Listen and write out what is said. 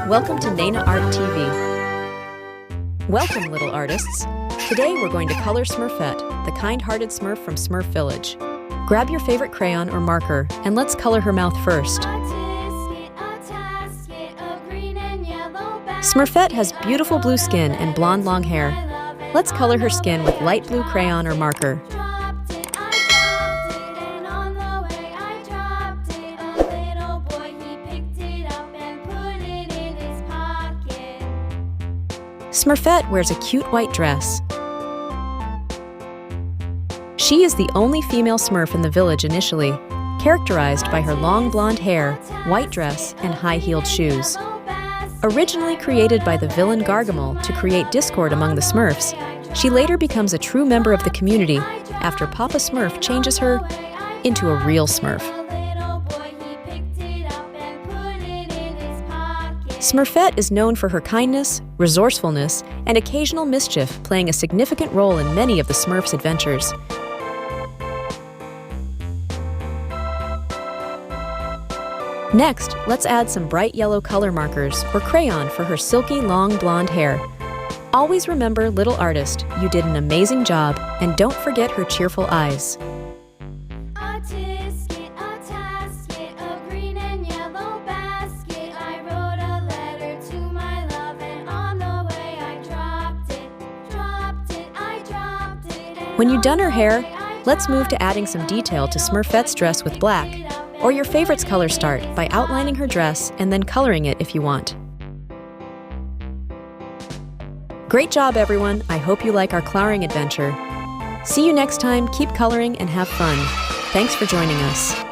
Welcome to Naina Art TV. Welcome, little artists. Today we're going to color Smurfette, the kind-hearted Smurf from Smurf Village. Grab your favorite crayon or marker, and let's color her mouth first. Smurfette has beautiful blue skin and blonde long hair. Let's color her skin with light blue crayon or marker. Smurfette wears a cute white dress. She is the only female Smurf in the village initially, characterized by her long blonde hair, white dress, and high-heeled shoes. Originally created by the villain Gargamel to create discord among the Smurfs, she later becomes a true member of the community after Papa Smurf changes her into a real Smurf. Smurfette is known for her kindness, resourcefulness, and occasional mischief, playing a significant role in many of the Smurfs' adventures. Next, let's add some bright yellow color markers or crayon for her silky, long blonde hair. Always remember, little artist, you did an amazing job, and don't forget her cheerful eyes. When you've done her hair, let's move to adding some detail to Smurfette's dress with black, or your favorite's color start by outlining her dress and then coloring it if you want. Great job, everyone! I hope you like our coloring adventure. See you next time, keep coloring and have fun. Thanks for joining us.